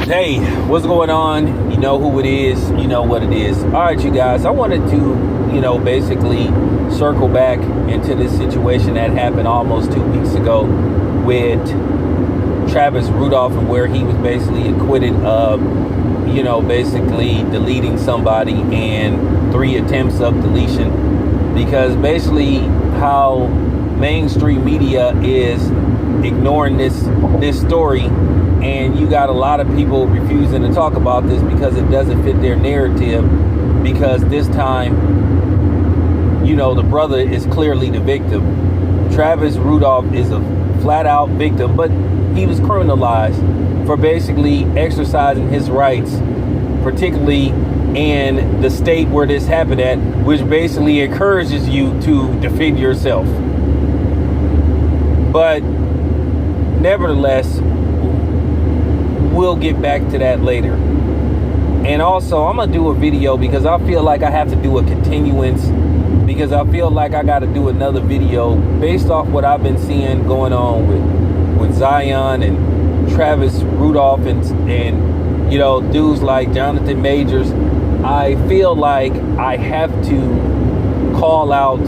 Hey, what's going on? You know who it is, you know what it is. All right, you guys, I wanted to, basically circle back into this situation that happened almost 2 weeks ago with Travis Randolph, and where he was basically acquitted of, basically deleting somebody and 3 attempts of deletion, because basically how mainstream media is ignoring this story. And you got a lot of people refusing to talk about this because it doesn't fit their narrative. Because this time, the brother is clearly the victim. Travis Randolph is a flat out victim, but he was criminalized for basically exercising his rights, particularly in the state where this happened at, which basically encourages you to defend yourself. But nevertheless, we'll get back to that later. And also, I'm gonna do a video because I feel like I have to do a continuance, because I feel like I got to do another video based off what I've been seeing going on with Zion and Travis Randolph and dudes like Jonathan Majors. I feel like I have to call out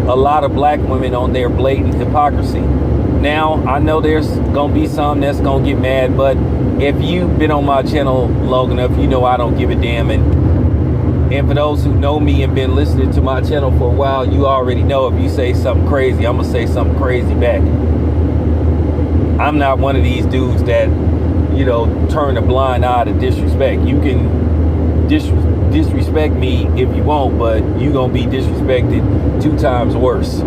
a lot of black women on their blatant hypocrisy. Now, I know there's going to be some that's going to get mad, but if you've been on my channel long enough, you know I don't give a damn. And for those who know me and been listening to my channel for a while, you already know if you say something crazy, I'm going to say something crazy back. I'm not one of these dudes that, turn a blind eye to disrespect. You can disrespect me if you want, but you're going to be disrespected 2 times worse.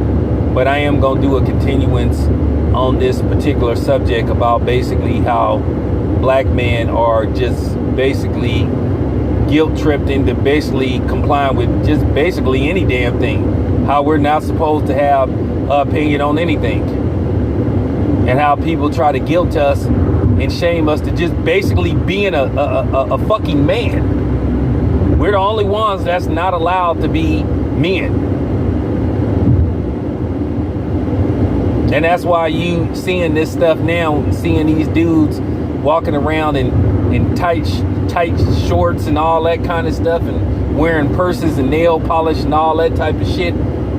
But I am going to do a continuance on this particular subject about basically how black men are just basically guilt tripped into basically complying with just basically any damn thing. How we're not supposed to have an opinion on anything. And how people try to guilt us and shame us to just basically being a fucking man. We're the only ones that's not allowed to be men. And that's why you seeing this stuff now, seeing these dudes walking around in tight shorts and all that kind of stuff, and wearing purses and nail polish and all that type of shit.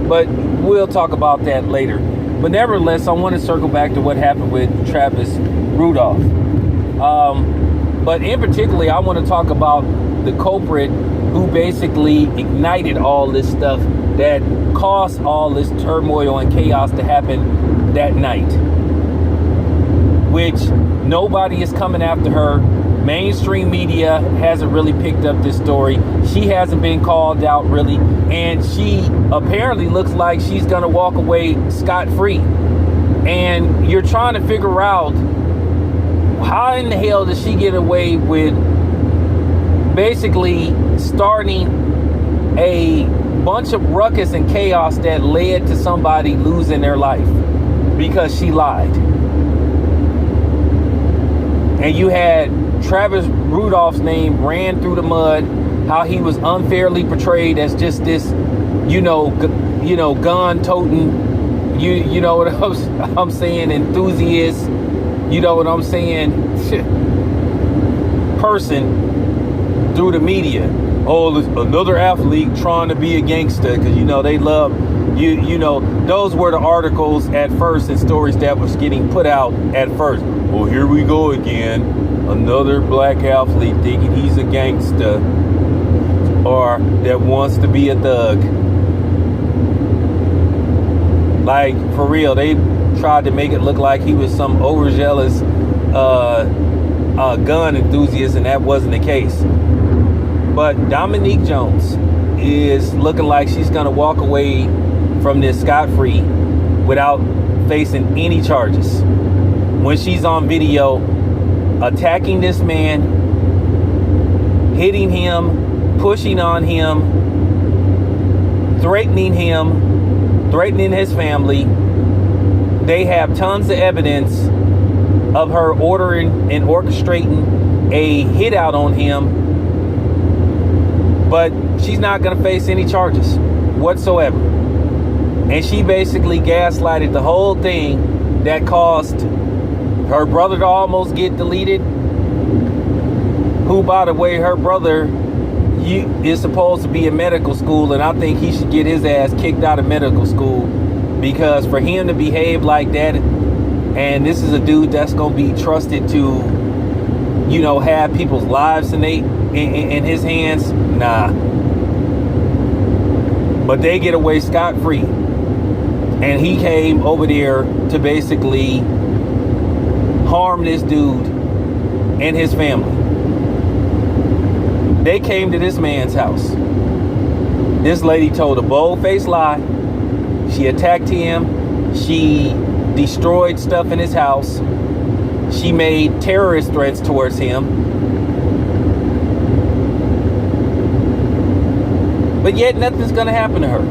But we'll talk about that later. But nevertheless, I want to circle back to what happened with Travis Randolph. But in particular, I want to talk about the culprit who basically ignited all this stuff that caused all this turmoil and chaos to happen that night, which nobody is coming after her. Mainstream media hasn't really picked up this story. She hasn't been called out really, and she apparently looks like she's gonna walk away scot-free. And you're trying to figure out how in the hell did she get away with basically starting a bunch of ruckus and chaos that led to somebody losing their life because she lied. And you had Travis Randolph's name ran through the mud, how he was unfairly portrayed as just this, gun toting, you know what I'm saying, enthusiast, you know what I'm saying, person through the media. Oh, another athlete trying to be a gangster, because they love those were the articles at first and stories that was getting put out at first. Well, here we go again, another black athlete thinking he's a gangster or that wants to be a thug. Like, for real, they tried to make it look like he was some overzealous gun enthusiast, and that wasn't the case. But Dominique Jones is looking like she's going to walk away from this scot-free without facing any charges. When she's on video attacking this man, hitting him, pushing on him, threatening his family. They have tons of evidence of her ordering and orchestrating a hit out on him. But she's not going to face any charges whatsoever. And she basically gaslighted the whole thing that caused her brother to almost get deleted, who, by the way, her brother is supposed to be in medical school, and I think he should get his ass kicked out of medical school, because for him to behave like that, and this is a dude that's going to be trusted to, you know, have people's lives in his hands, nah. But they get away scot-free. And he came over there to basically harm this dude and his family. They came to this man's house. This lady told a bold-faced lie. She attacked him. She destroyed stuff in his house. She made terrorist threats towards him. But yet nothing's going to happen to her.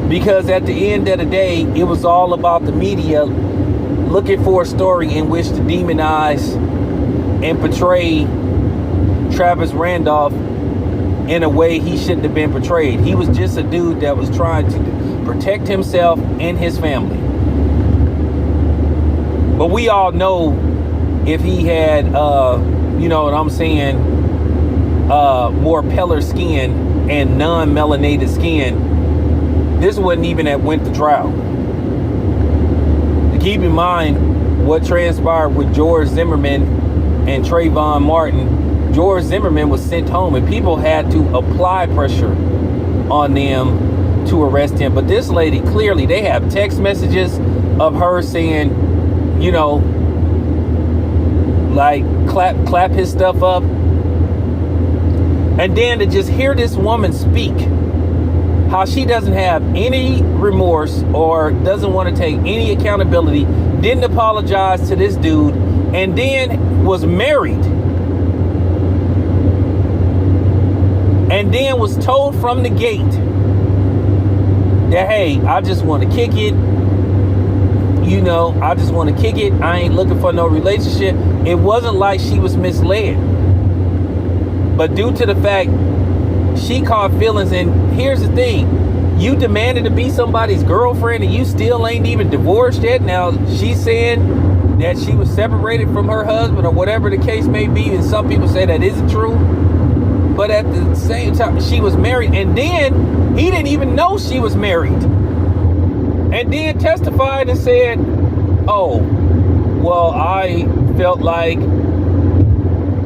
Because at the end of the day, it was all about the media looking for a story in which to demonize and portray Travis Randolph in a way he shouldn't have been portrayed. He was just a dude that was trying to protect himself and his family. But we all know if he had, you know what I'm saying, more paler skin and non-melanated skin, this wouldn't even have went to trial. Keep in mind what transpired with George Zimmerman and Trayvon Martin. George Zimmerman was sent home, and people had to apply pressure on them to arrest him. But this lady, clearly, they have text messages of her saying, you know, like clap his stuff up. And then to just hear this woman speak, how she doesn't have any remorse or doesn't want to take any accountability, didn't apologize to this dude, and then was married. And then was told from the gate that, hey, I just want to kick it. You know, I just want to kick it. I ain't looking for no relationship. It wasn't like she was misled. But due to the fact she caught feelings, and here's the thing, you demanded to be somebody's girlfriend and you still ain't even divorced yet. Now she's saying that she was separated from her husband or whatever the case may be, and some people say that isn't true. But at the same time, she was married, and then he didn't even know she was married. And then testified and said, oh, well, I felt like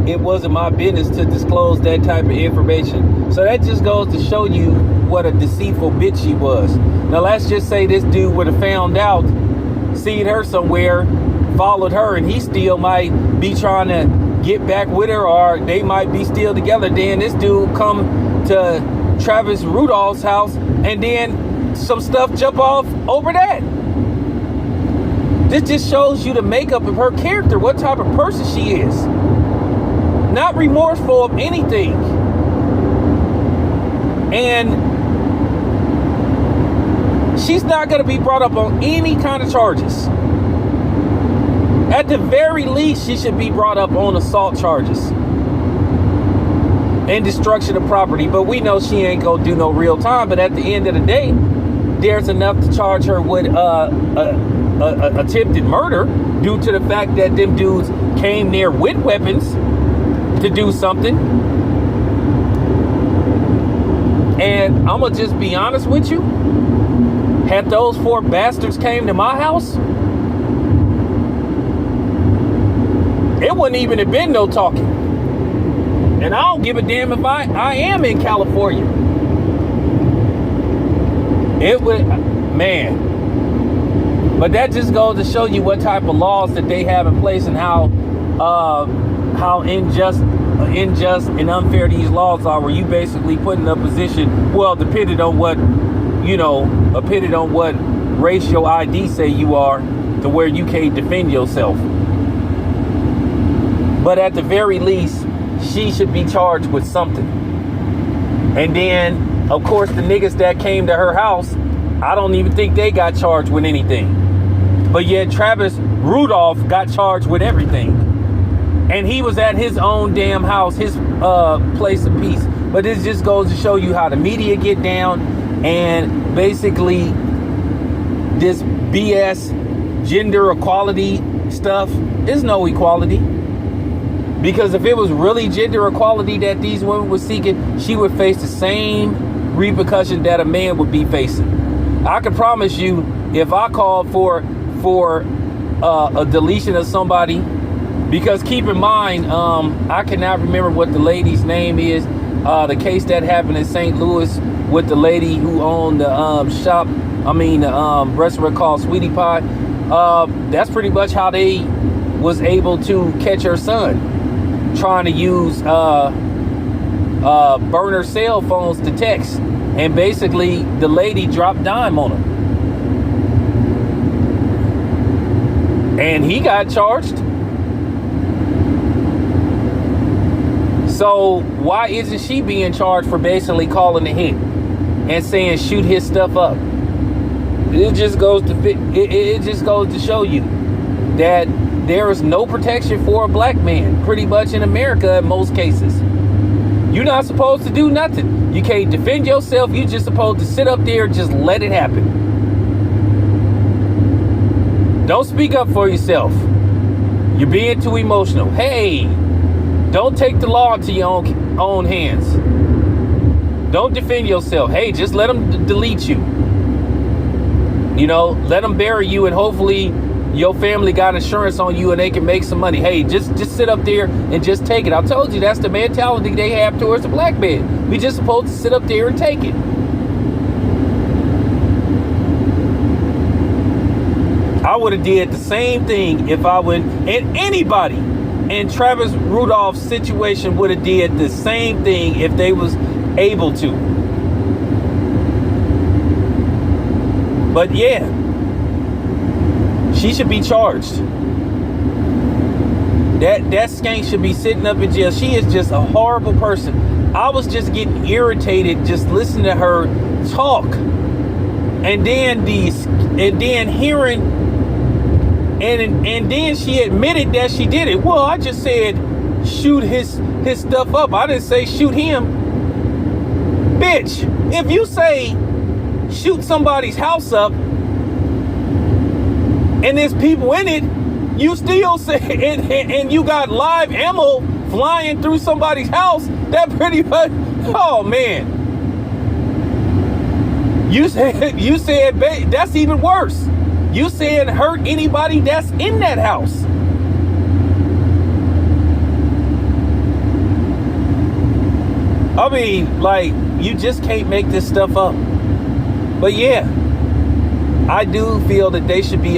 it wasn't my business to disclose that type of information. So that just goes to show you what a deceitful bitch she was. Now let's just say this dude would have found out, seen her somewhere, followed her, and he still might be trying to get back with her, or they might be still together. Then this dude come to Travis Rudolph's house, and then some stuff jump off over that. This just shows you the makeup of her character, what type of person she is. Not remorseful of anything. And she's not going to be brought up on any kind of charges. At the very least, she should be brought up on assault charges and destruction of property. But we know she ain't going to do no real time. But at the end of the day, there's enough to charge her with attempted murder due to the fact that them dudes came there with weapons to do something. And I'm gonna just be honest with you, had those four bastards came to my house, it wouldn't even have been no talking. And I don't give a damn if I am in California. It would, man. But that just goes to show you what type of laws that they have in place, and how unjust and unfair these laws are, where you basically put in a position, well, depending on what, you know, depending on what race your ID say you are, to where you can't defend yourself. But at the very least, she should be charged with something. And then, of course, the niggas that came to her house, I don't even think they got charged with anything. But yet Travis Rudolph got charged with everything. And he was at his own damn house, his place of peace. But this just goes to show you how the media get down, and basically this BS gender equality stuff is no equality. Because if it was really gender equality that these women were seeking, she would face the same repercussion that a man would be facing. I can promise you, if I called for a deletion of somebody, because keep in mind, I cannot remember what the lady's name is. The case that happened in St. Louis with the lady who owned the restaurant called Sweetie Pie. That's pretty much how they was able to catch her son trying to use burner cell phones to text, and basically the lady dropped dime on him, and he got charged. So why isn't she being charged for basically calling a hit and saying shoot his stuff up? It just goes to show you that there is no protection for a black man, pretty much in America in most cases. You're not supposed to do nothing. You can't defend yourself. You're just supposed to sit up there and just let it happen. Don't speak up for yourself. You're being too emotional. Hey, don't take the law into your own hands. Don't defend yourself. Hey, just let them delete you. You know, let them bury you, and hopefully your family got insurance on you and they can make some money. Hey, just sit up there and just take it. I told you that's the mentality they have towards the black man. We just supposed to sit up there and take it. I would have did the same thing if I would, and anybody in Travis Rudolph's situation would have did the same thing if they was able to. But yeah, she should be charged. That skank should be sitting up in jail. She is just a horrible person. I was just getting irritated just listening to her talk, and then hearing, and then she admitted that she did it. Well, I just said shoot his stuff up. I didn't say shoot him. Bitch, if you say shoot somebody's house up and there's people in it, you still say, and you got live ammo flying through somebody's house, that pretty much, oh man. You said that's even worse. You said hurt anybody that's in that house. I mean, like, you just can't make this stuff up. But yeah, I do feel that there should be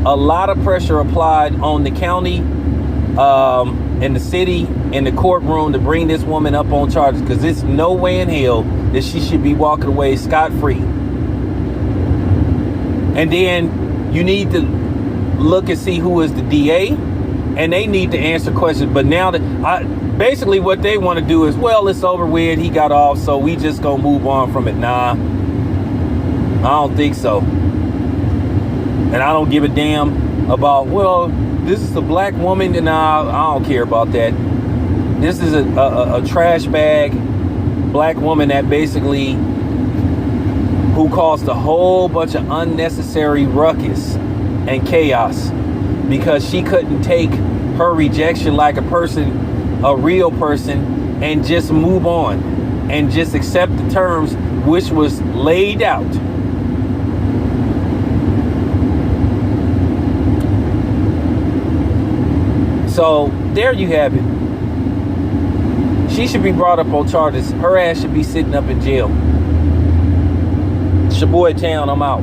a lot of pressure applied on the county, and the city, and the courtroom to bring this woman up on charges, because there's no way in hell that she should be walking away scot-free. And then you need to look and see who is the DA, and they need to answer questions. But now basically what they want to do is, well, it's over with, he got off, so we just gonna move on from it. Nah, I don't think so. And I don't give a damn about, well, this is a black woman, and I don't care about that. This is a trash bag black woman that basically, who caused a whole bunch of unnecessary ruckus and chaos because she couldn't take her rejection like a person, a real person, and just move on and just accept the terms which was laid out. So there you have it. She should be brought up on charges. Her ass should be sitting up in jail. It's your boy Town. I'm out.